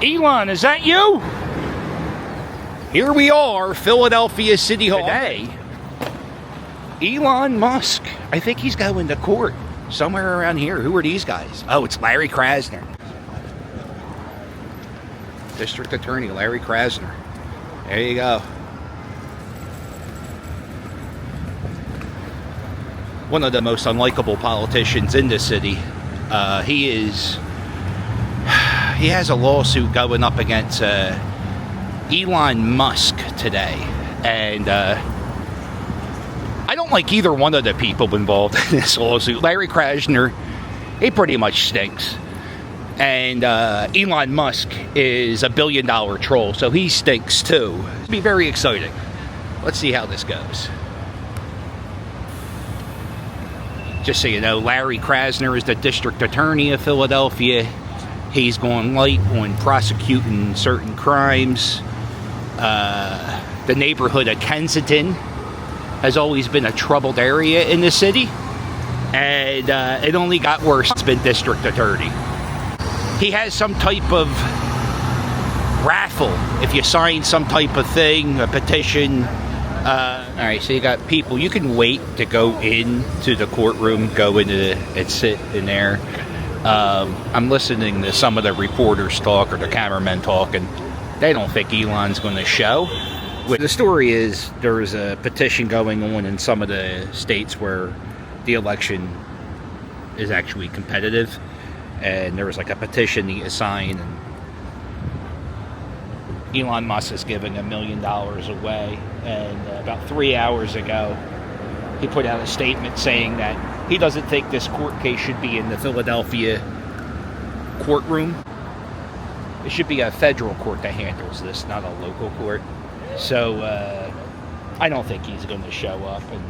Elon, is that you? Here we are, Philadelphia City Hall. Today, Elon Musk. I think he's going to court somewhere around here. Who are these guys? Oh, it's Larry Krasner. District Attorney Larry Krasner. There you go. One of the most unlikable politicians in the city. He has a lawsuit going up against Elon Musk today, and I don't like either one of the people involved in this lawsuit. Larry Krasner, he pretty much stinks, and Elon Musk is a billion-dollar troll, so he stinks too. It'll be very exciting. Let's see how this goes. Just so you know, Larry Krasner is the district attorney of Philadelphia. He's going light on prosecuting certain crimes. The neighborhood of Kensington has always been a troubled area in the city, and it only got worse. It's been district attorney. He has some type of raffle if you sign some type of thing, a petition. All right, so you got people. You can wait to go into the courtroom, go into and sit in there. I'm listening to some of the reporters talk or the cameramen talk, and they don't think Elon's going to show. The story is there's a petition going on in some of the states where the election is actually competitive, and there was like a petition to sign, and Elon Musk is giving $1 million away, and about 3 hours ago he put out a statement saying that he doesn't think this court case should be in the Philadelphia courtroom. It should be a federal court that handles this, not a local court. So I don't think he's going to show up, and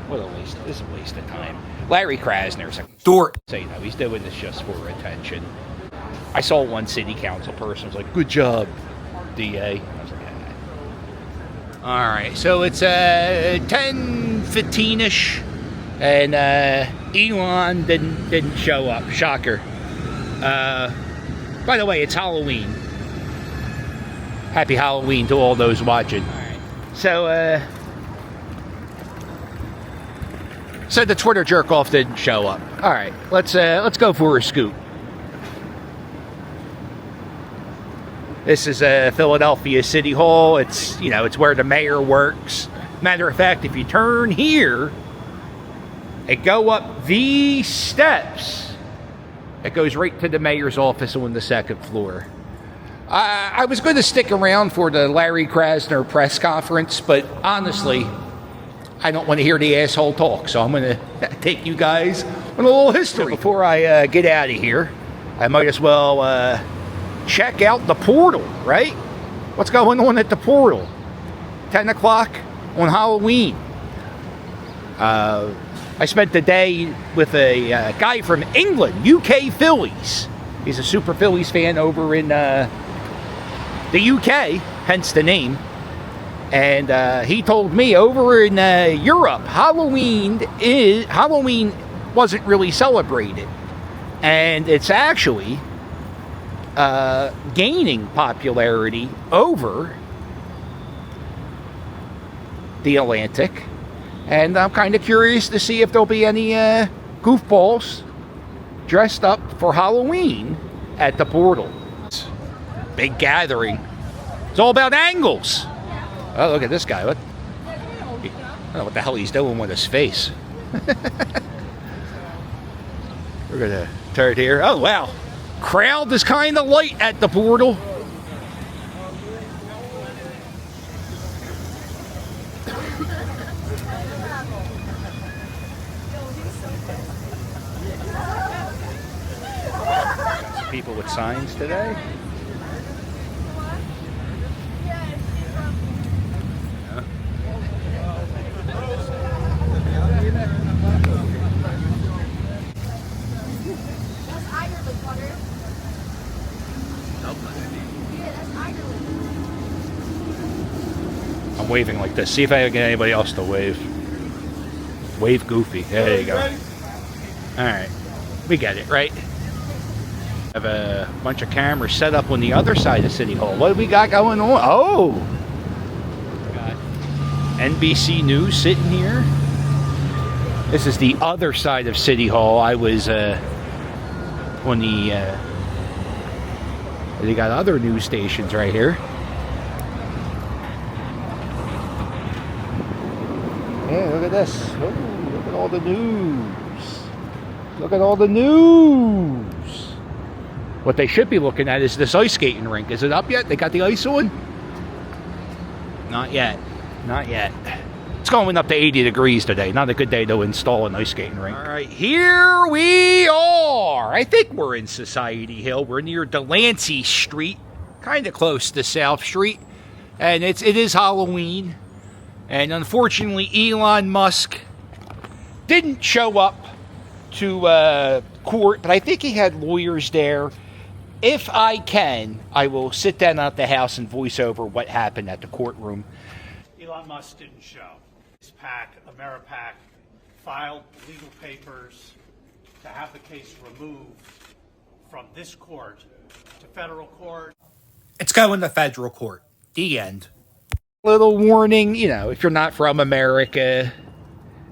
what a waste. This is a waste of time. Larry Krasner's a dork. So, you know, he's doing this just for attention. I saw one city council person was like, "Good job, DA." I was like, all right, so it's 10:15ish, and Elon didn't show up. Shocker. By the way, it's Halloween. Happy Halloween to all those watching. All right. So the Twitter jerk off didn't show up. All right, let's go for a scoop. This is Philadelphia City Hall. It's where the mayor works. Matter of fact, if you turn here and go up these steps, it goes right to the mayor's office on the second floor. I was going to stick around for the Larry Krasner press conference, but honestly, I don't want to hear the asshole talk, so I'm going to take you guys on a little history. Before I get out of here, I might as well check out the portal, right? What's going on at the portal? 10 o'clock on Halloween. I spent the day with a guy from England, UK Phillies. He's a super Phillies fan over in the UK, hence the name. And he told me over in Europe, Halloween wasn't really celebrated. And it's actually gaining popularity over the Atlantic, and I'm kind of curious to see if there'll be any goofballs dressed up for Halloween at the portal. Big gathering. It's all about angles. Oh, look at this guy. I don't know what the hell he's doing with his face. We're gonna turn here. Oh wow. Crowd is kind of light at the portal. People with signs today. I'm waving like this. See if I can get anybody else to wave. Wave goofy. There you go. Alright. We get it, right? Have a bunch of cameras set up on the other side of City Hall. What do we got going on? Oh! Got NBC News sitting here. This is the other side of City Hall. I was on the... they got other news stations right here. Yeah, look at this. Oh, look at all the news. Look at all the news. What they should be looking at is this ice skating rink. Is it up yet? They got the ice on? Not yet. Not yet. It's going up to 80 degrees today. Not a good day to install an ice skating rink. All right, here we are. I think we're in Society Hill. We're near Delancey Street, kind of close to South Street. And it is Halloween. And unfortunately, Elon Musk didn't show up to court, but I think he had lawyers there. If I can, I will sit down at the house and voice over what happened at the courtroom. Elon Musk didn't show. His PAC, Ameripac, filed legal papers to have the case removed from this court to federal court. It's going to federal court. The end. Little warning, you know, if you're not from America,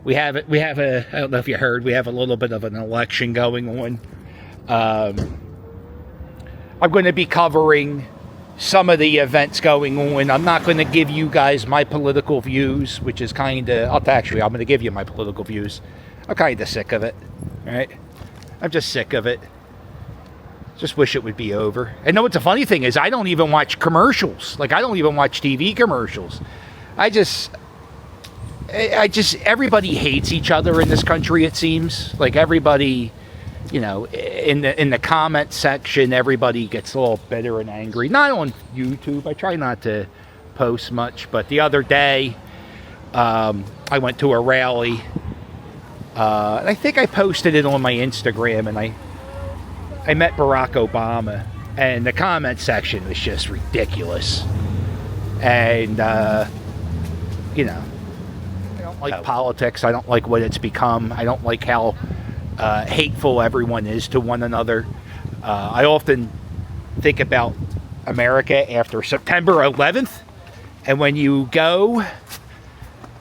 we have a, I don't know if you heard, we have a little bit of an election going on. I'm going to be covering some of the events going on. I'm not going to give you guys my political views, which is kind of, I'm going to give you my political views. I'm kind of sick of it, right? I'm just sick of it. Just wish it would be over. And know what's the funny thing is, I don't even watch commercials. Like, I don't even watch TV commercials. I just, everybody hates each other in this country, it seems. Like, everybody, you know, in the comment section, everybody gets a little bitter and angry. Not on YouTube. I try not to post much. But the other day, I went to a rally. And I think I posted it on my Instagram, and I met Barack Obama, and the comment section was just ridiculous. And, you know, I don't like politics. I don't like what it's become. I don't like how hateful everyone is to one another. I often think about America after September 11th, and when you go,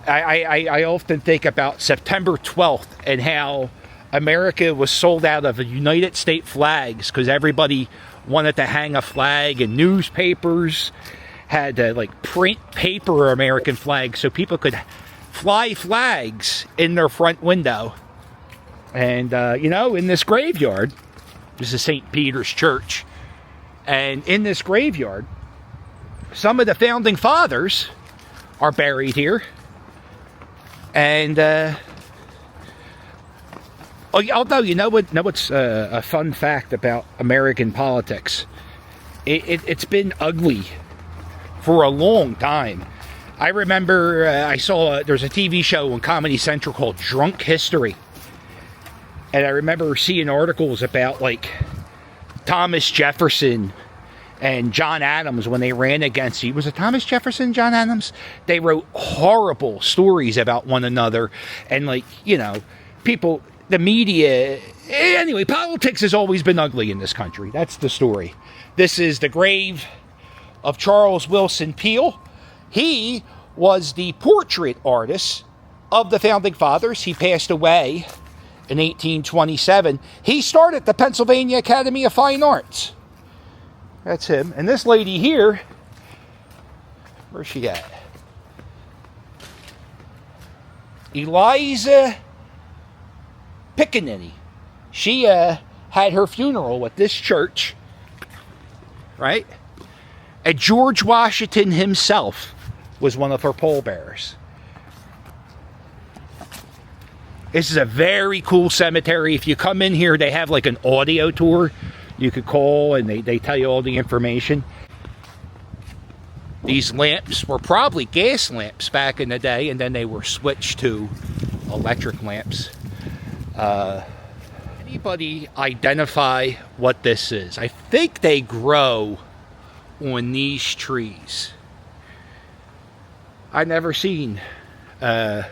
I often think about September 12th and how America was sold out of the United States flags because everybody wanted to hang a flag, and newspapers had to like print paper American flags so people could fly flags in their front window. And, you know, in this graveyard, this is St. Peter's Church, and in this graveyard, some of the founding fathers are buried here. And, although, you know what's a fun fact about American politics? It's been ugly for a long time. I remember I saw there's a TV show on Comedy Central called Drunk History. And I remember seeing articles about, like, Thomas Jefferson and John Adams when they ran against was it Thomas Jefferson, John Adams? They wrote horrible stories about one another. And, like, you know, people... The media, anyway, politics has always been ugly in this country. That's the story. This is the grave of Charles Willson Peale. He was the portrait artist of the Founding Fathers. He passed away in 1827. He started the Pennsylvania Academy of Fine Arts. That's him. And this lady here, where's she at? Eliza Pickaninny. She had her funeral at this church, right? And George Washington himself was one of her pallbearers. This is a very cool cemetery. If you come in here, they have like an audio tour. You could call and they tell you all the information. These lamps were probably gas lamps back in the day, and then they were switched to electric lamps. Anybody identify what this is? I think they grow on these trees. I've never seen a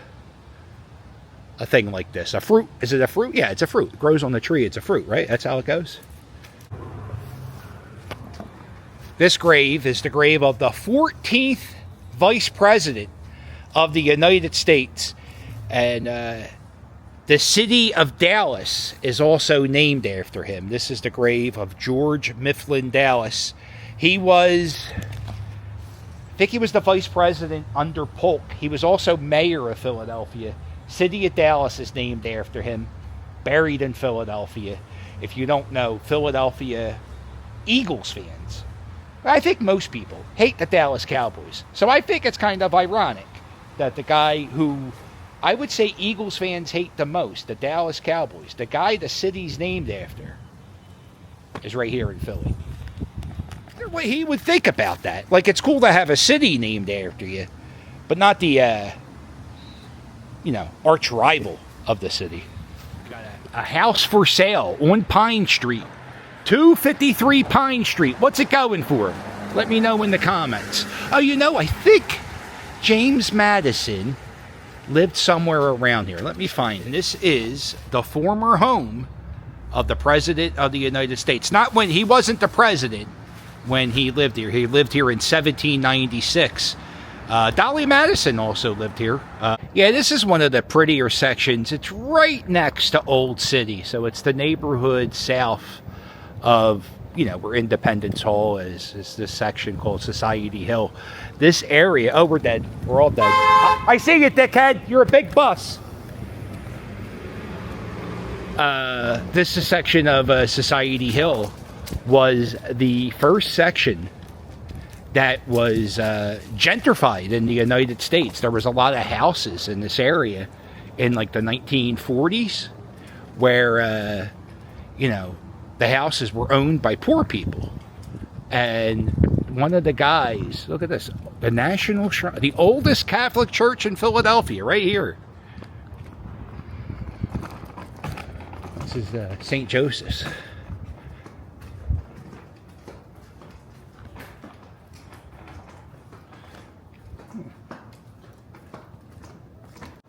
thing like this. A fruit. Is it a fruit? Yeah, it's a fruit. It grows on the tree. It's a fruit, right? That's how it goes. This grave is the grave of the 14th Vice President of the United States. And the city of Dallas is also named after him. This is the grave of George Mifflin Dallas. He was, I think he was the vice president under Polk. He was also mayor of Philadelphia. City of Dallas is named after him. Buried in Philadelphia. If you don't know, Philadelphia Eagles fans, I think most people hate the Dallas Cowboys. So I think it's kind of ironic that the guy who I would say Eagles fans hate the most, the Dallas Cowboys, the guy the city's named after, is right here in Philly. What he would think about that. Like, it's cool to have a city named after you, but not the, arch rival of the city. Got a house for sale on Pine Street. 253 Pine Street. What's it going for? Let me know in the comments. Oh, I think James Madison lived somewhere around here. Let me find it. This is the former home of the President of the United States. Not when he wasn't the president when he lived here. He lived here in 1796. Dolly Madison also lived here. Yeah, this is one of the prettier sections. It's right next to Old City. So it's the neighborhood south of, where Independence Hall is this section called Society Hill. This area, oh, we're dead. We're all dead. I see you, dickhead. You're a big bus. This section of Society Hill was the first section that was gentrified in the United States. There was a lot of houses in this area in like the 1940s where, the houses were owned by poor people. And one of the guys, look at this, the National Shrine, the oldest Catholic church in Philadelphia, right here. This is St. Joseph's.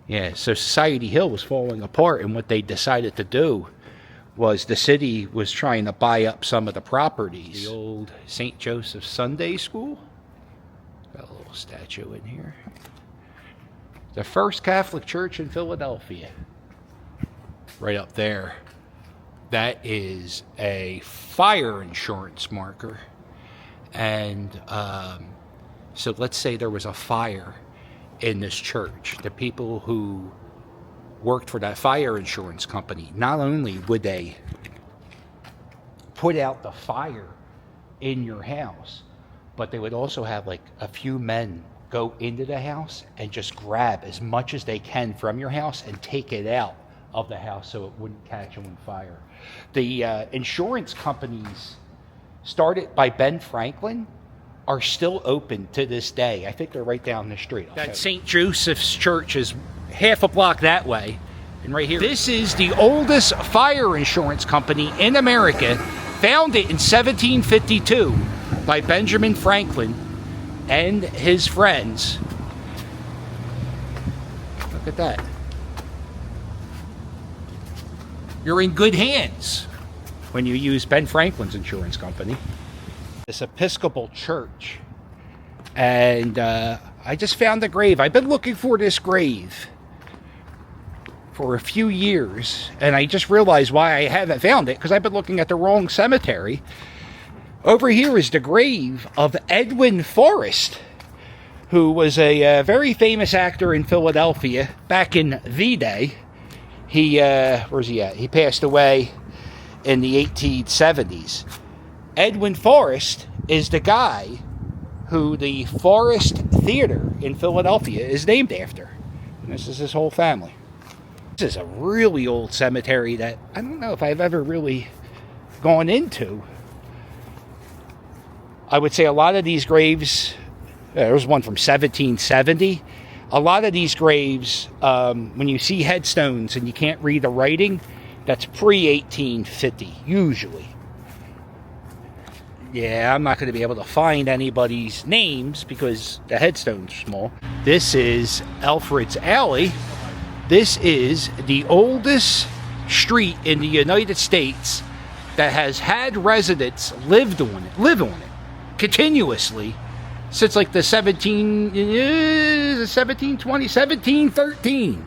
Yeah, so Society Hill was falling apart, and what they decided to do was the city was trying to buy up some of the properties. The old St. Joseph's Sunday School. Got a little statue in here. The first Catholic church in Philadelphia. Right up there. That is a fire insurance marker. And so let's say there was a fire in this church. The people who worked for that fire insurance company, not only would they put out the fire in your house, but they would also have like a few men go into the house and just grab as much as they can from your house and take it out of the house so it wouldn't catch on fire. The insurance companies started by Ben Franklin are still open to this day. I think they're right down the street. That St. Joseph's Church is half a block that way. And right here, this is the oldest fire insurance company in America, founded in 1752 by Benjamin Franklin and his friends. Look at that. You're in good hands when you use Ben Franklin's insurance company. This Episcopal church. And I just found the grave. I've been looking for this grave for a few years, and I just realized why I haven't found it, because I've been looking at the wrong cemetery. Over here is the grave of Edwin Forrest, who was a very famous actor in Philadelphia back in the day. He, where's he at? He passed away in the 1870s. Edwin Forrest is the guy who the Forrest Theater in Philadelphia is named after. And this is his whole family. This is a really old cemetery that I don't know if I've ever really gone into. I would say a lot of these graves, there was one from 1770. A lot of these graves, when you see headstones and you can't read the writing, that's pre-1850, usually. Yeah, I'm not going to be able to find anybody's names because the headstones are small. This is Alfred's Alley. This is the oldest street in the United States that has had residents live on it. continuously since like the 1713.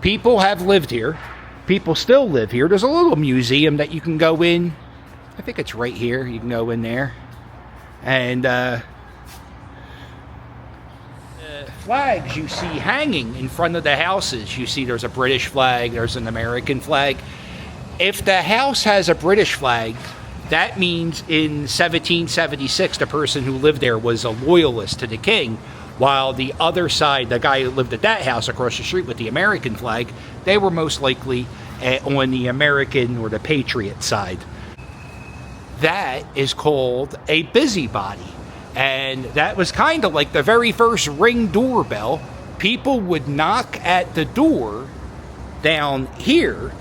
People have lived here. People still live here. There's a little museum that you can go in. I think it's right here. You can go in there. And flags you see hanging in front of the houses. You see there's a British flag, there's an American flag. If the house has a British flag, that means in 1776 the person who lived there was a loyalist to the king, while the other side, the guy who lived at that house across the street with the American flag, they were most likely on the American or the patriot side. That is called a busybody. And that was kind of like the very first Ring doorbell. People would knock at the door down here,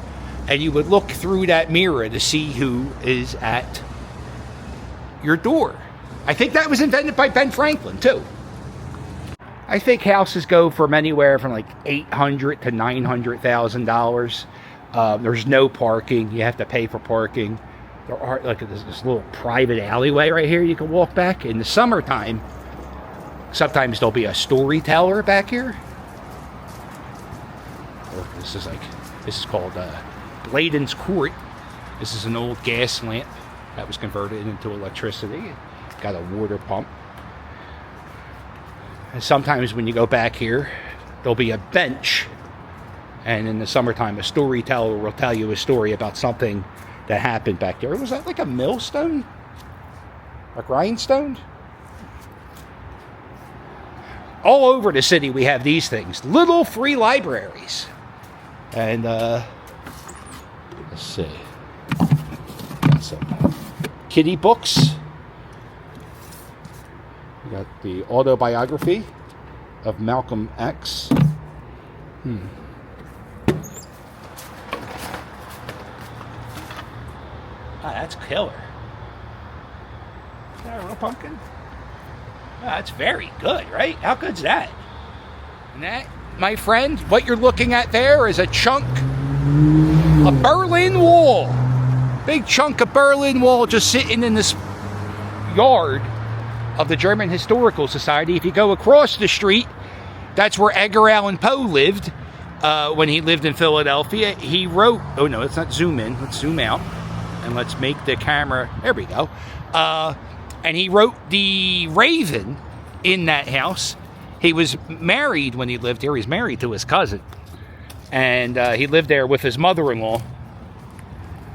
and you would look through that mirror to see who is at your door. I think that was invented by Ben Franklin, too. I think houses go from anywhere from like $800,000 to $900,000. There's no parking. You have to pay for parking. There are like this little private alleyway right here you can walk back. In the summertime, sometimes there'll be a storyteller back here. This is called Bladen's Court. This is an old gas lamp that was converted into electricity. Got a water pump. And sometimes when you go back here, there'll be a bench. And in the summertime, a storyteller will tell you a story about something that happened back there. Was that like a millstone? A grindstone? All over the city we have these things. Little free libraries. And let's see. Got some kiddie books. We got the autobiography of Malcolm X. Ah, that's killer. Is that a real pumpkin? Ah, that's very good, right? How good's that? And that, my friend, what you're looking at there is a chunk of Berlin Wall. Big chunk of Berlin Wall just sitting in this yard of the German Historical Society. If you go across the street, that's where Edgar Allan Poe lived when he lived in Philadelphia. He wrote, oh no, let's not zoom in, let's zoom out. And let's make the camera, there we go. And he wrote The Raven in that house. He was married when he lived here. He was married to his cousin. And he lived there with his mother-in-law,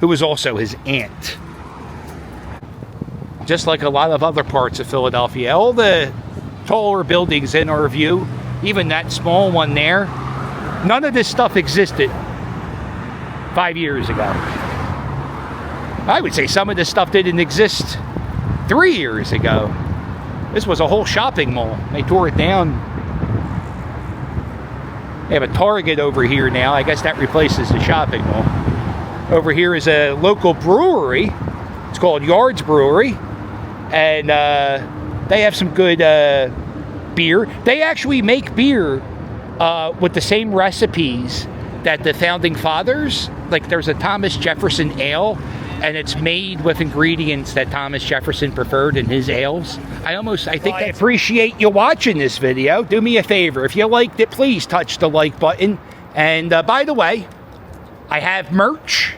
who was also his aunt. Just like a lot of other parts of Philadelphia, all the taller buildings in our view, even that small one there, none of this stuff existed 5 years ago. I would say some of this stuff didn't exist 3 years ago. This was a whole shopping mall. They tore it down. They have a Target over here now. I guess that replaces the shopping mall. Over here is a local brewery. It's called Yard's Brewery. And they have some good beer. They actually make beer with the same recipes that the Founding Fathers. Like there's a Thomas Jefferson ale, and it's made with ingredients that Thomas Jefferson preferred in his ales. I appreciate you watching this video. Do me a favor. If you liked it, please touch the like button. And by the way, I have merch.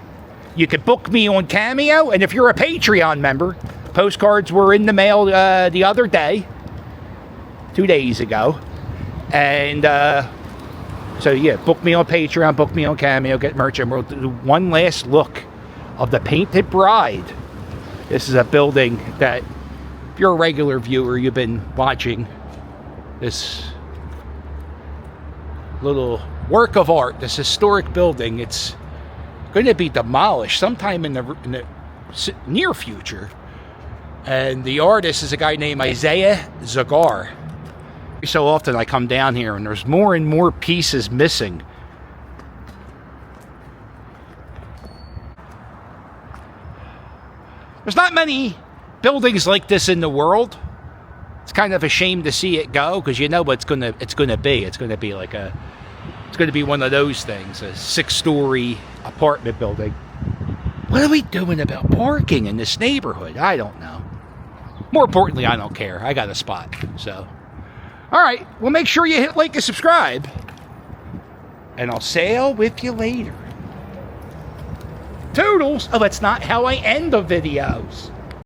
You can book me on Cameo. And if you're a Patreon member, postcards were in the mail the other day, 2 days ago. And so yeah, book me on Patreon, book me on Cameo, get merch. And we'll do one last look of the Painted Bride. This is a building that, if you're a regular viewer, you've been watching this little work of art, this historic building. It's going to be demolished sometime in the near future. And the artist is a guy named Isaiah Zagar. So often I come down here and there's more and more pieces missing. There's not many buildings like this in the world. It's kind of a shame to see it go, because you know what it's gonna be. It's gonna be like it's gonna be one of those things, a 6-story apartment building. What are we doing about parking in this neighborhood? I don't know. More importantly, I don't care. I got a spot. So, all right. Well, make sure you hit like and subscribe. And I'll sail with you later. Toodles. Oh, that's not how I end the videos.